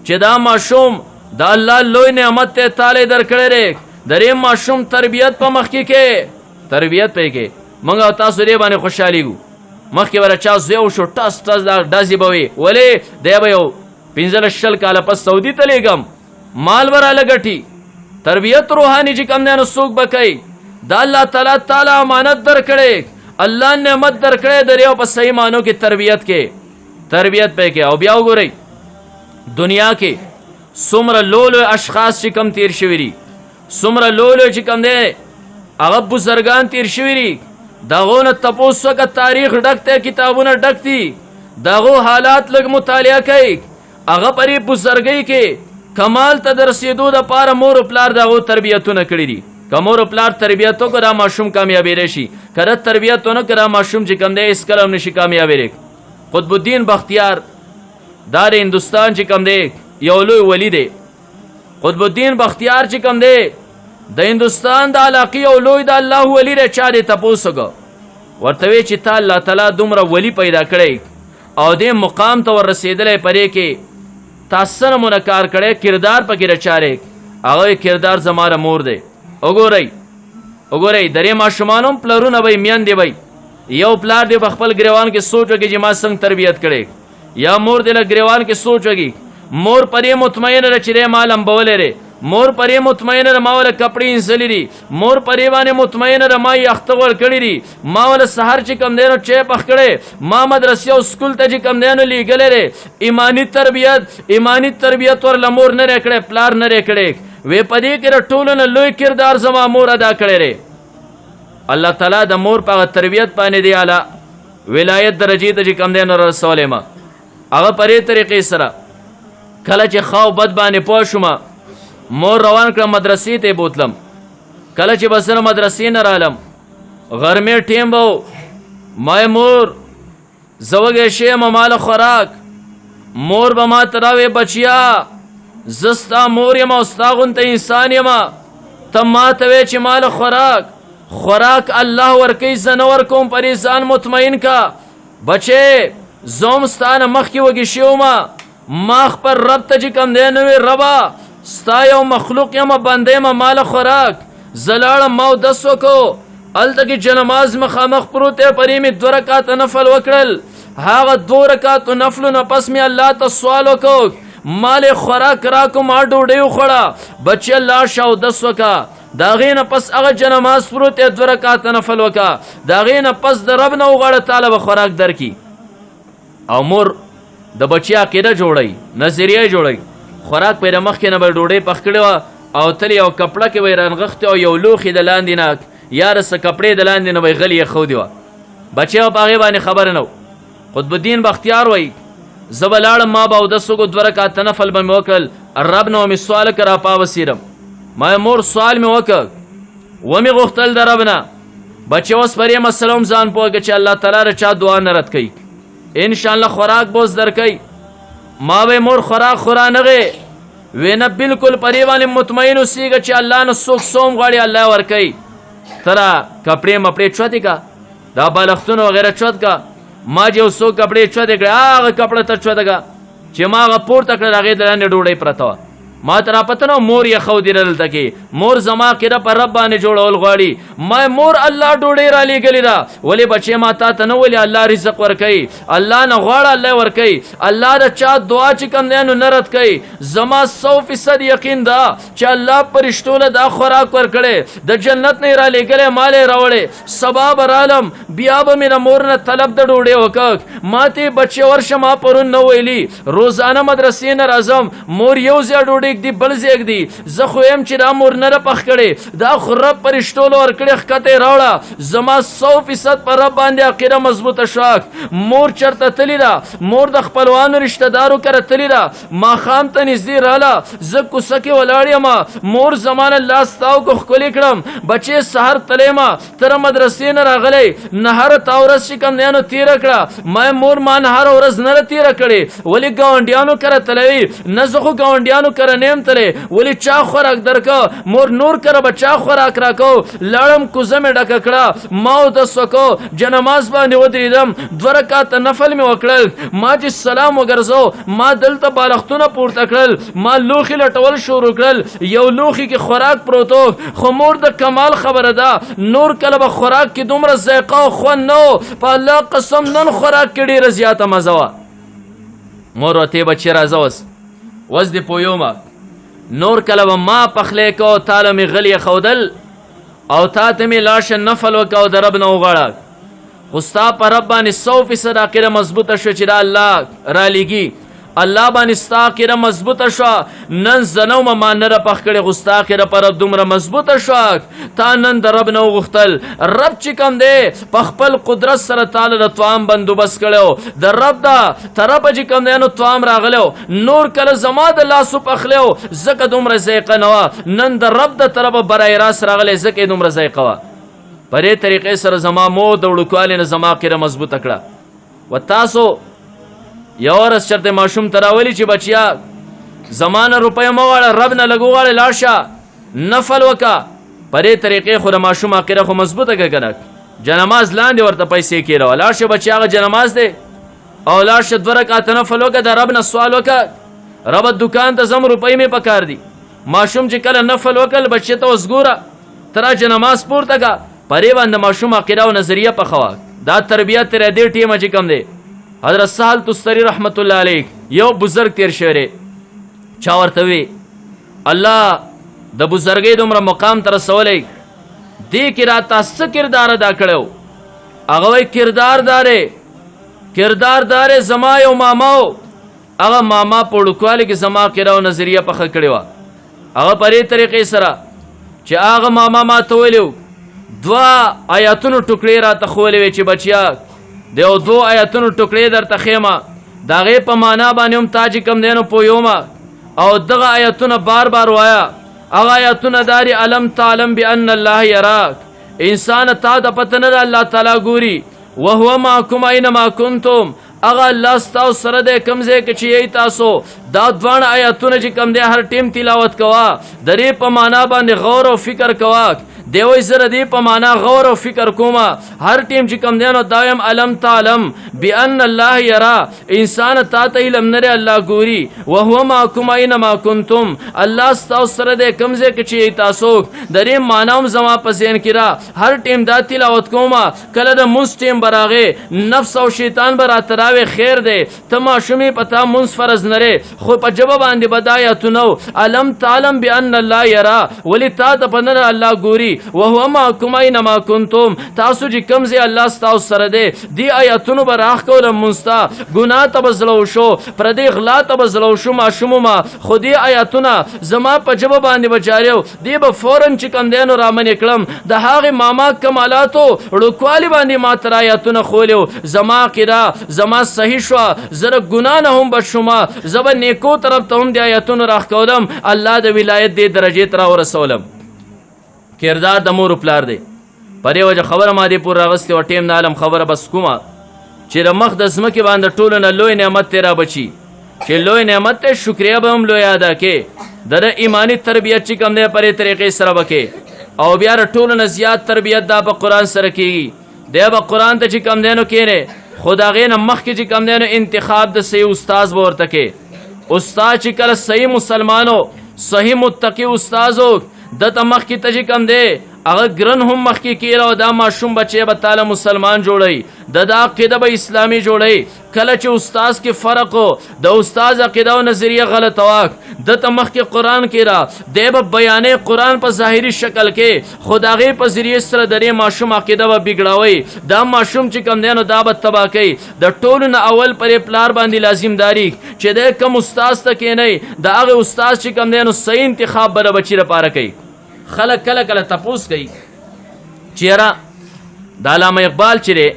چې دا ماشوم دا الله لوی نعمت ته تعالی درکړی دی درې ماشوم تربیت په مخ کې تربیت پې کې موږ او تاسو دې باندې خوشحالېږو مخکې به چا زوی وشو ټس ټس دا ډزې به وي ولې دی به یو 15 کاله پس سعودي ته لیږم مال به راله ګټي تربیت روحاني چې کوم دی نو څوک به کوي دا الله تعالی امانت درکړی الله نعمت درکړی د یو په صحیح معنو کې تربیت پې کې او بیا وګورئ دنیا کې څومره لولو اشخاص چې کم تیر شوي دي څومره لولو چې کم دی هغه بزرګان تیر شوي دي د هغو نه تپوس وکړه تاریخ ډک دی کتابونه ډک دي د هغو حالات لږ مطالعه کوي هغه پرې بزرګۍ کې کمال ته د رسېدو دپاره مور و پلار د هغو تربیتونه کړي دي که مور و پلار تربیت وکړو دا ماشوم کامیابېدی شي که ده تربیت ونه کړه دا ماشوم چې کوم دی هېڅکله هم نشي کامیابېدی قطب الدین بختیار دا د هندوستان چې کوم دی یو لوی ولی دی قطب الدین بختیار چې کوم دی د هندوستان د علاقې یو لوی د الله ولی دی چا دې تپوس وکړه ورته وی چې تا الله تعالی دومره ولی پیدا کړی او دې مقام ته ور رسېدلی پرې کې تا څه نمونه کار کړی کردار پکې رچاری هغه کردار زما د مور دی وګورئ درې ماشومان هم پلرونه به میندې به یو پلار دې په خپل ګریوان کې سوچ وکړي چې ما څنګه تربیت کړی یا مور دې له ګریوان کې سوچ وکړي مور پرې مطمئنه ده چې دی ما لمبولی دی مور پرې مطمئنه ده ما وله کپړې انځلي دي مور پرې باندې مطمئنه ده ما یې اخته ور کړي دي ما وله سهار چې کوم دی نو چای پخ کړی ما مدرسې او سکول ته چې کوم دی نو لیږلی دی ایماني تربیت ورله مور نه دی کړی پلار نه دی کړی وی په دې کې د ټولو نه لوی کردار زما مور ادا کړی دی الله تعالی د مور په هغه تربیت باندې دی اعلی ولایت درجې ته چې کوم دی نو رسولی ما هغه په دې طریقې سره کله چې ښه او بد باندې پوه شوم مور روان کړم مدرسې ته بوتلم کله چې به زه مدرسې نه رالم غرمې ټیم به ما مور زه وږی شوی یم ماله خوراک مور به ما ته راوې بچیا زه ستا مور یم او ستا غونته انسان یم ته ما ته وې چې ماله خوراک الله ورکوي زه نه ورکوم پرې ځان مطمئن کا بچې زه هم ستا نه مخکې وږي شوی ما خپل رب ته چې کوم دی نو وې ربه ستا یو مخلوق یم بنده یم ماله خوراک زه لاړم ما اودس وکړو هلته کې چې نماز مخامخ پروت دی پرې مې 2 رکعاته نفل وکړل هغه 2 رکعاتو نفلو نه پس مې الله ته سوال وکړو مال خوراک راکو ما ډوډۍ وخوړه بچیه لاړ شه اودس وکړه د هغې نه پس هغه چې نماز پروت دی 2 رکعاته نفل وکړه د هغې نه پس د رب نه وغواړه تعالی به خوراک درکړي او مور د بچي عقیده جوړوي نظریه جوړوي خوراک پرې مخکې نه به ډوډۍ پخ کړې وه او تل یو کپړه کې به یې رانغښتې او یو لوښي د لاندې نه یاره څه کپړې د لاندې نه به یې غلې ایښودې وه بچی به په هغې باندې خبره نه و قطب الدین بختیار وایي زه به لاړم ما به اودس وکړو 2 رکعاته نفل به مې وکړل رب نه مې سوال وکړه راپاوسېدم ما مور سوال مې وکړ ومې غوښتل د رب نه بچې اوس پر یې مسله هم ځان پوه کړه چې الله تعالی د چا دعا نه رد کوي انشاءالله خوراک به اوس درکوي ما به مور خوراک خورا نغې وی نه بلکل پرې باندې مطمئن اوسېږه چې الله نه څوک څوم غواړي الله ورکوي ته را کپړې مپړې چوتې که دا بالښتونه وغیره چوت که ما چې یو څو کپړې چوتې کړې هغه کپړه ته چوته که چې ما هغه پورته کړل هغې د لاندې ډوډۍ پرته وه ما ته راپته نه مور یخودي دلته کې مور زما عقیده په رب باندې جوړول غواړي ما مور الله ډوډۍ را لیږلې ده ولې بچې ما تا ته نه ولې الله رزق ورکوي الله نه غواړه الله ورکوي الله د چا دعا چې کوم دی نو نه رد کوي زما 100% یقین ده چې الله فرشتو له دا خوراک ورکړی د جنت نه یې را لیږلی ما له یې راوړی سبا به رالم بیا به مې د مور نه طلب د ډوډۍ وکړ ما ته یې بچې ورشه ما پرون نه ویلي روزانه مدرسې نه راځم مور یو ځای ډوډۍ دی بل زیګ دی زه خو یم چې دا مور نه پخ کړي دا خو رب فرشتو له ورکړې ښکته راوړه زما 100% پر رب باندې عقیده مضبوطه شوه مور چرته تللی ده مور د خپلوانو رشته دارو کره تللی ده ماښام ته نږدې راله زه کوڅه کې ولاړ یم مور زما نه لاس تاو کو ښکلې کړم بچې سهار تلی ما تر مدرسې نه راغلی نهاره تا ورځ چې کوم دی نو تېره کړه ما مور ما نهاره ورځ نه ده تېره کړې ولې ګاونډیانو کره تلوي نه زه خو ګاونډیانو کره نیم تلې ولی چا خوراک درکو مور نور کړه بچا خوراک راکو لړم کوزه مې ډکه کړه ما اودس وکړو جنماز باندې ودرېدم 2 رکعات نفل مې وکړل ما چې سلام وګرځو ما دلته بالښتونه پورته کړل ما لوښي لټول شروع کړل یو لوښي کې خوراک پروتو خو مور د کمال خبره ده نور کله به خوراک کې دومره ذایقه او خوند نه و په الله قسم نن خوراک کې ډېره زیاته مزه وه مور ورته بچې راځه اوس دې پویومه نور کله به ما پخلی کو تاله مې غلی ښودل او تا ته مې لاشه نفل وکړه او د رب نه وغواړه خو ستا په رب باندې 100% عقیده مضبوطه شوه چې دا الله رالیږي الله باندې ستا عقیده مضبوطه شوه نن زنو ما نه راپخ کړې خو ستا عقیده په رب دومره مضبوطه شوه تا نن د رب نه وغوښتل رب چې کوم دی په خپل قدرت سره تاله د طعام بندوبست کړی د رب د طرفه چې کوم دی نو طعام راغلی نور کله زما د لاسو پخلی ځکه دومره ذایقه نه وه نن د رب د طرفه برای راست راغلی ځکه یې دومره ذایقه وه په دې طریقې سره زما مور د وړوکوالي نه زما عقیده مضبوطه کړه و تاسو یو ورځ چرته ماشوم ته راولي چې بچیا زمانه روپۍ مه غواړه رب نه لږ وغواړې لاړ شه نفل وکړه په دې طریقې خو د ماشوم عقیده خو مضبوطه که که نه جنماز لاندې ورته پیسې کېروه لاړ شه بچیا هغه جنماز دی او لاړ شه 2 رکعاته نفل وکړه د رب نه سوال وکړه ربه دوکان ته ځم روپۍ مې پکار دي ماشوم چې کله نفل وکړل بچې ته اوس ګوره ته را جنماز پورته که په دې باندې ماشوم عقیده او نظریه پخوه دا تربیت تر دې ټیمه چې کوم دی حضرت سهل تستری رحمت الله علیه یو بزرگ تیر شوی چا ورته وی الله د بزرګۍ دومره مقام ته رسولی دې کې راته څه کردار ادا کړی هغه وایي کردار دارې زما یو ماما و هغه ماما په وړوکوالي کې زما عقیده او نظریه پخه کړې وه هغه په دې طریقې سره چې هغه ماما ما ته ویلي 2 آیاتونو ټوکړې راته ښولې وې چې بچیا د یو 2 آیاتونو ټوکړې درته ښیمه د هغې په معنا باندې هم تا چې کوم دی نو پوهیومه او دغه آیتونه بار بار وایه هغه آیتونه دا دي الم تعلم بان الله یراک انسان تا د پته نه ده الله تعالی ګوري وهو معکم اینما کنتم هغه الله ستاسو سره دی کوم ځای کې چې یی تاسو دا 2 آیتونه چې کوم دی هر ټیم تلاوت کوه د دې په معنا باندې غور او فکر کوه دی وای زره دی په معنا غور او فکر کومه هر ټیم چې کوم دی نو دایم علم تعلم بان الله یرا انسان تا ته علم نه الله ګوري وهو معکم اینما کنتم الله ستاسو سره دی کوم ځای کې چې تاسو د دې معنا هم زما په ذهن کې را هر ټیم دا تلاوت کومه کله د مونځ ټیم براغه نفس او شیطان به راتراوي خیر دی ته ماشومې پتا مونځ فرض نه خو په جواب باندې بدایتونو علم تعلم بان الله یرا ولی تا ته پنه الله ګوري وهو معکم اینما کنتم تاسو چې کوم ځای الله ستاسو سره دی دی آیاتونو به راښکوله مونځ ته ګناه ته به زړه وشو پردې غلا ته به زړه وشو ماشومو ما خو دې آیاتونه زما په ژبه باندې به جاري و دې به فوراً چې کوم دی نو رامنې کړم د هغې ماما کمالاتو وړوکوالي باندې ما تر آیاتونه ښولي زما عقیده زما صحیح شوه زه د ګناه نه هم بچ شومه زه به نیکو طرف ته هم د آیاتونو راښکولم الله د ولایت دې درجې ته راورسولم کردار د مور پلار دی په دې وجه خبره ما دې پور راغستې وه ټیم د عالم خبره بس کومه چې د مخ د ځمکې باندې ټولو نه لوی نعمت دی را بچي چې لوی نعمت دی شکریه به هم لوی ادا کې د ایمانی تربیت چې کوم دی په دې طریقې سره به کې او بیا د ټولو نه زیات تربیت دا په قرآن سره کېږي دی به قرآن ته چې کوم دی نو کښېنې خو د هغې نه مخکې چې کوم دی نو انتخاب د صحیح استاذ به ورته کې استاد چې کله صحیح مسلمانو صحیح متقي استاذ دته مخکې ته چې کوم دی هغه ګرن هم مخکې کېږي او دا ماشوم بچی به تاله مسلمان جوړوي د دا عقیده به اسلامي جوړوي کله چې استاذ کې فرق و د استاذ عقیده او نظریه غلطه واک دته مخکې قرآن کې را دی به بیانې قرآن په ظاهري شکل کې خو د هغې په ذریعې سره د دې ماشوم عقیده به بګړوئ دا ماشوم چې کوم دی نو دا به تباه کوي د ټولو نه اول پرې پلار باندې لازم داري چې دی کوم استاذ ته کښېنئ د هغې استاذ چې کوم دی نو صحیح انتخاب به د بچي لپاره کوي خلک کله کله تپوس کوي چې یاره د علامه اقبال چې دی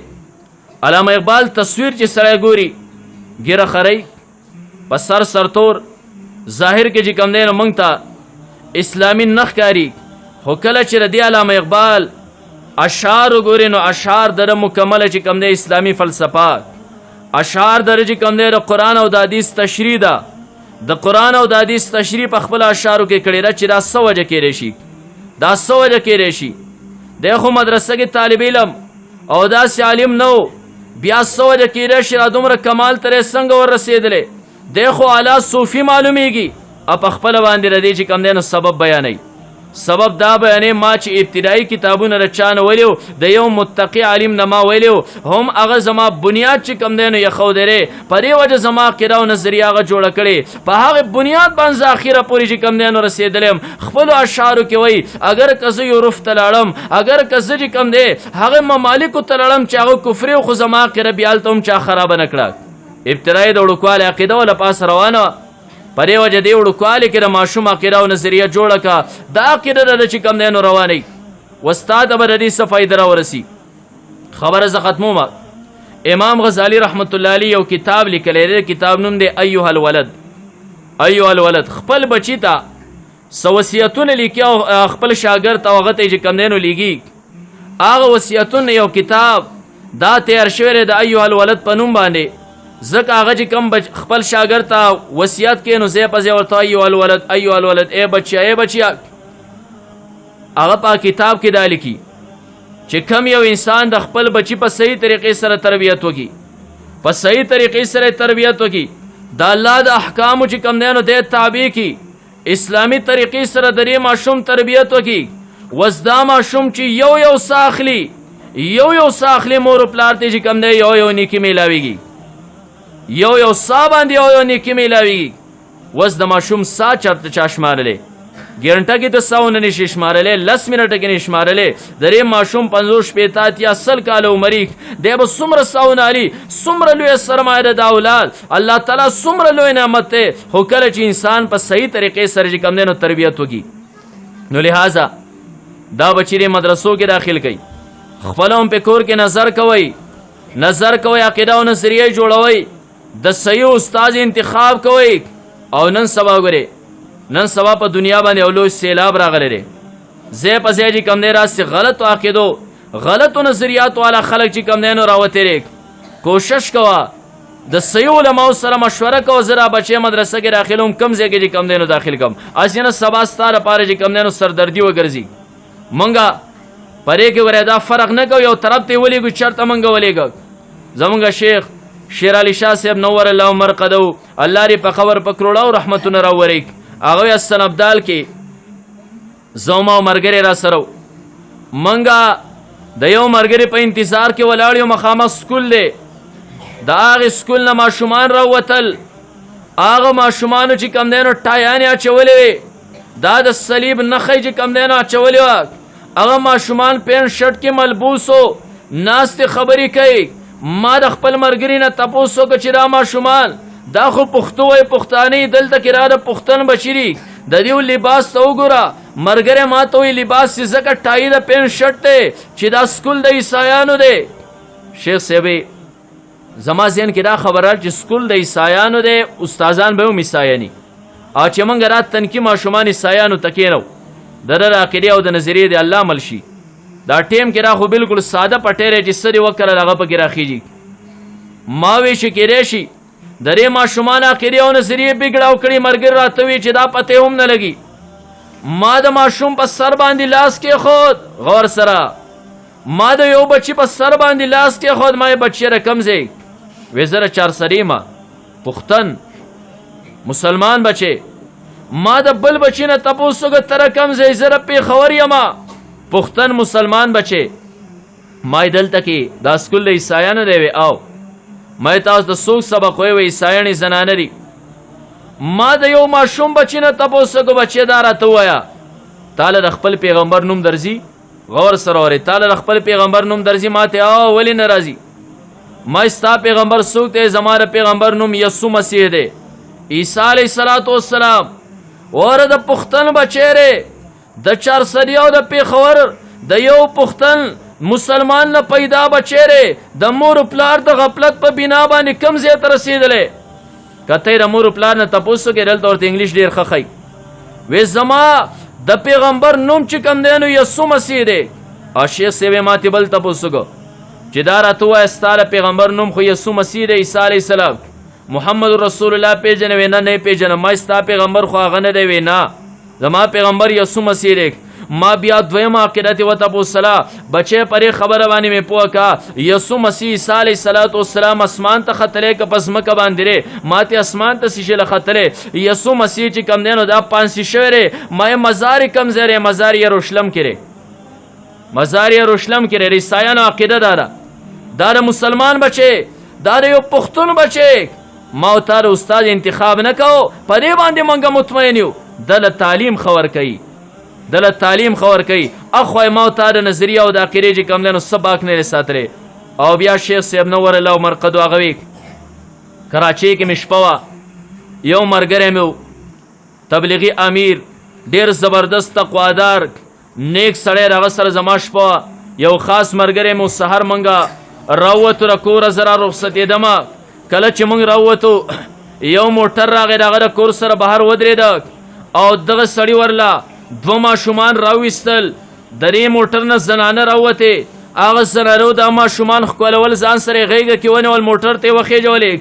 علامه اقبال تصویر چې سړی ګوري ګیره خرۍ په سر سرتور ظاهر کې چې کوم دی نو موږ ته اسلامي نه ښکاري خو کله چې د دې علامه اقبال اشعار وګوري نو اشعار د مکمله چې کوم دی اسلامي فلسفه اشعار د چې کوم دی د قرآن او د حدیث تشریح ده د قرآن او د حدیث تشریح په خپل اشعارو کې کړې ده چې دا څه وجه کېدی شي دا څه وجه کېدی شي دی خو مدرسه کې طالب علم او داسې عالم نه و بیا څه وجه کېدی شي را دومره کمال ترې څنګه وررسېدلی دی خو اعلی صوفي معلومیږي په خپله باندې د دې چې کوم دی نو سبب بیانوي سبب دا بیانې ما چې ابتدایي کتابونه د چا نه ویلي د یو متقي عالم نه ما ویلي هم هغه زما بنیاد چې کوم دی نو ایښودی دی په دې وجه زما عقیده او نظریه هغه جوړه کړې په هغې بنیاد باندې اخره پورې چې کوم دی نو رسېدلی یم خپلو اشعارو کې وایي اگر که زه یورپ ته لاړم اگر که زه چې کوم دی هغې ممالکو ته لاړم چې هغه کفري خو زما عقیده بیا هلته هم چا خرابه نه کړه ابتدایي د وړوکوالي عقیده وله پاس روانه وه په دې وجه دې وړوکوالي کې د ماشوم عقیده او نظریه جوړه کړه دا عقیده ده چې کوم دی نو روانوي وستا ته به د دې څه فایده راورسي خبره زه ختموم امام غزالی رحمت الله علیه یو کتاب لیکلی دی کتاب نوم دی ایها الولد خپل بچي ته څه وصیتونه لیکي او خپل شاګرد ته هغه ته چې کوم دی نو لیږي هغه وصیتونه یو کتاب دا تیار شوی دی د ایها الولد په نوم باندې ځکه هغه چې کوم خپل شاګرد ته وصیت کوي نو ځای په ځای ورته ایها الولد ای بچیا هغه په کتاب کې دا لیکي چې کم یو انسان د خپل بچي په صحیح طریقې سره تربیت وکړي په صحیح طریقې سره تربیت وکړي د الله د احکامو چې کوم دی نو دی تابع کړي اسلامي طریقې سره د دې ماشوم تربیت وکړي وس دا ماشوم چې یو سا اخلي مور و پلار ته چې کوم دی یو نیکي میلاویږي یو سا باندې یو نیکي میلاویږي وس د ماشوم سا چرته چا شمارلی ګرنټه کې ته ساونه نشي شمارلی 10 منټه کې نه شمارلی د دې ماشوم 50 شپېته اتیا 100 کاله عمري دی به څومره ساونه علي څومره لویه سرمایه ده د اولاد الله تعالی څومره لوی نعمت دی خو کله چې انسان په صحیح طریقې سره چې کوم دی نو تربیت وکړي نو لہذا دا بچی دې مدرسو کې داخل کړي خپل هم په کور کې نظر کوئ عقیده او نظریه جوړوئ د صحیح استاد انتخاب کوئ او نن سبا په دنیا باندې یو لوی سیلاب راغلی دی ځای په ځای چې کوم دی راسې غلطو عقیدو غلطو نظریاتو والا خلک چې کوم دی نو راوتېرې کوشش کوه د صحیح علماو سره مشوره کوه زه را بچی مدرسه کې داخلوم کم ځای کې چې کوم دی نو داخل کوم هسې نه سبا ستا لپاره چې کوم دی نو سردردي وګرځي مونږه په دې کې ورې دا فرق نه کوو یو طرف ته یې ولیږو چېرته مونږه ولیږو زمونږ شیخ شیر علی شاه صاحب نور الله مرقدو الله دې په قبر په کروړو رحمتونه راوړي هغه حسن ابدال کې زما مرګري را سره منګه د یو مرګري په انتظار کې ولاړ یو مخامخ سکول دی دا هغه سکول نه ماشومان راوتل هغه ماشومانو چې کم دی نو ټایانې اچولې دا د صلیب نښې چې کم دی نو اچولې وه هغه ماشومان پینټ شرټ کې ملبوسو ناستې خبرې کوي ما د خپل مرګري نه تپوس وکړه چې دا ماشومان دا خو پښتو وایي پښتانه دلته کې را د پښتن بچي دي د دې لباس ته وګوره مرګری ما ته وایي لباس چې ځکه ټایي د پینټ شرټ دی چې دا سکول د عیسایانو دی شیخ صاحب زما ذهن کې دا خبره چې سکول د عیسایانو دی استادان به هم عیسایاني او چې موږ را تنکي ماشومان عیسایانو ته کېنو د ده د عقیدې او د نظریې د الله عمل شي دا ټیم کې را خو بالکل ساده پټیری چې څه دې وکړل هغه پکې راخیږي ما وی چې کېدی شي د دې ماشومان عقیدې او نظریې بګړاو کړي مرګر راته وي چې دا پته هم نه لګي ما د ماشوم په سر باندې لاس کېښود غور سره ما د یو بچي په سر باندې لاس کېښود ما یې بچی رقم ځای وی زه چار سرې ما پښتن مسلمان بچی ما د بل بچی نه تپوس وکړه ته رقم ځای زه پېښور یمه پښتن مسلمان بچی ما یې دلته کې دا سکول د عیسایانو دی وی او ما تاسو د څوک سبق وی عیسایانې زنانه دي ما د یو ماشوم بچی نه تپوس وکړه بچی دا راته ووایه تاله د خپل پیغمبر نوم درځي غور سره اورې تاله د خپل پیغمبر نوم درځي ما ته ولې نه راځي ما ستا پیغمبر څوک دی زما د پیغمبر نوم یسوع مسیح دی عیسی علیه السلام وره د پښتن بچی دی د چارسدي او د پېښور د یو پښتن مسلمان نه پیدا بچی دی د مور پلار د غفلت په بنا باندې کم ځای ته رسېدلی که ته یې د مور پلار نه تپوس وکړې دلته ورته انګلیش ډېر ښه ښایي وی زما د پیغمبر نوم چې کوم دی نو یسوع مسیح دی او شیخ صاحب یې ماتې بل تپوس وکړو چې دا راته ووایه ستا د پیغمبر نوم خو یسوع مسیح دی عیسی علیه السلام محمد رسول الله پیژنې وینا نه پیژنم ما ستا پیغمبر خو هغه نه دی وینا زما پیغمبر یسوع مسیح دی ما بیا دویمه عقیدت و تپوسلا بچه پرې خبره باندې مې پوه کا یسوع مسیح عیسی علیه السلام اسمان ته ختلی که پس مکه باندې ما ته اسمان ته سیشه لختلی یسوع مسیح چې کم دی نو دا پانسی شوی دی ما مزار کم ځای مزار یروشلم کې مزار یروشلم کې عیسایانو عقیده دا د مسلمان بچه دا د یو پښتون بچه ما او تا د استاد انتخاب نه کوو په دې باندې موږ مطمئن یو دله تعلیم خور کوي دله تعلیم خور کوي اخو ما او تا د نظریه او د عقیدې چې کوم دی نو څه باک نه ساتلی او بیا شیخ صاحب نور الله مرقدو هغه وی کراچۍ کې مې شپه وه یو ملګری مې و تبلیغي امیر ډېر زبردست تقوادار نیک سړی د هغه سره زما شپه وه یو خاص ملګری مې و سهار موږ راووتو د کوره زه را رخصتېدمه کله چې موږ راووتو یو موټر راغی د هغه د کور سره بهر ودرېده او دغه سړي ورله دوه ماشومان راویستل د دې موټر نه زنانه راووتې هغه زنانو دا ماشومان ښکلول ځان سره یې غېږه کې ونیول موټر ته یې وخېجولې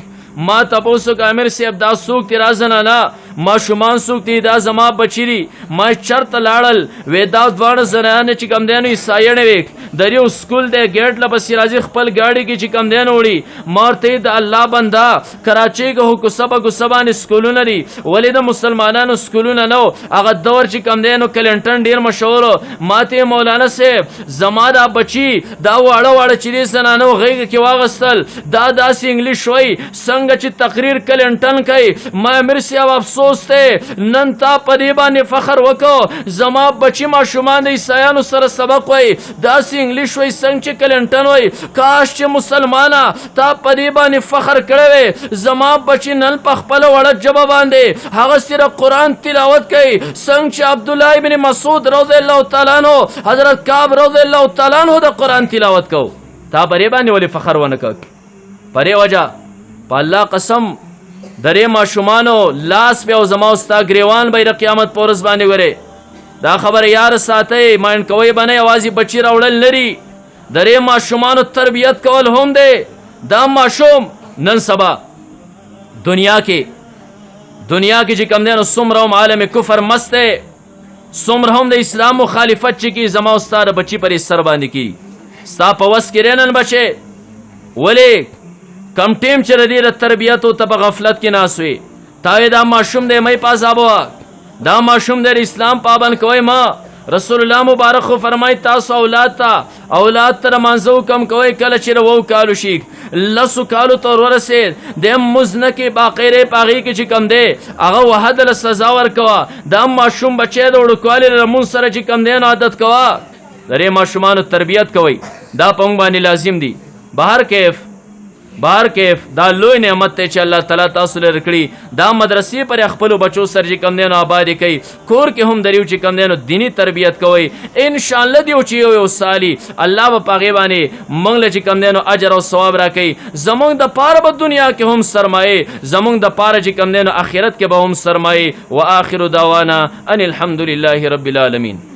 ما تپوس وکړه امیر صاحب دا څوک دي را زنانه ماشومان څوک دي دا زما بچي دي ما چرته لاړل وې دا دواړه زنانې چې کوم دی نو عیسایانې وې د یو سکول دی ګیټ له پسې راځي خپل ګاډي کې چې کوم دی نو وړي ما ورته د الله بنده کراچۍ کې خو کوڅه په کوڅه باندې سکولونه دي ولې د مسلمانانو سکولونه نه و هغه دور چې کوم دی نو کلینټن ډېر مشهور و ما ته مولانا صاحب زما دا بچي دا واړه واړه چې دې زنانو غېږه کې واغستل دا داسې انګلیش وایي څنګه چې تقریر کلینټن کوي ما امیر صاحب افسوس دی نن تا په دې باندې فخر وکړو زما بچي ماشومان د عیسایانو سره سبق وایي داسې انګلیش وایي څنګه چې کلینټن وایي کاش چې مسلمانه تا په دې باندې فخر کړی وی زما بچي نن په خپله وړه ژبه باندې هغه سره قرآن تلاوت کوي څنګه چې عبدالله ابن مسعود رضی الله تعالی عنہ حضرت کعب رضی الله تعالی عنہ د قرآن تلاوت کو تا په دې باندې ولې فخر ونه کړ په دې وجه په الله قسم درې ماشومانو لاس په او زما ستا ګریوان به د قیامت په ورځ باندې ورې دا خبره یار ساتئ ماین کوئ به نه یوازې بچي راوړل لري درې ماشومانو تربیت کول هم دی دا ماشوم نن سبا دنیا کې چې کوم دی نو څومره هم عالم کفر مست دی څومره هم د اسلام مخالفت چې کوي زما ستا د بچي پر سر باندې کوي ستا په وس کې دی نن بچې ولې کم ټیم چې ردی د تربیتو ته په غفلت کې ناس وي تاوی دا ماشوم دی مې په عذابوه دا ماشوم دی اسلام پابند کوئ ما رسول الله مبارک خو فرمای تاسو اولاد ته مانځو کم کوئ کله چې 9 کالو شي 10 کالو ته ورسېد د مزنه کې باقیره پاغي کې چې کم دی هغه وحد له سزا ورکوه دا ماشوم بچی د وړوکوالي رمون سره چې کم دی عادت کوه درې ماشومانو تربیت کوئ دا په موږ باندې لازم دي بهر کیف دا لوی نعمت ته چې الله تعالی تاسو لپاره کړی دا مدرسې پر خپل بچو سره چې کم دینو آباد کوي کور کې هم دریو چې کم دینو دینی تربیت کوي ان شاء الله دیو چې یو سالي الله په پاغي باندې مونږ چې کم دینو اجر او ثواب راکړي زمونږ د پاره په دنیا کې هم سرمایه زمونږ د پاره چې کم دینو آخرت کې به هم سرمایه واخر دعوانا ان الحمد لله رب العالمین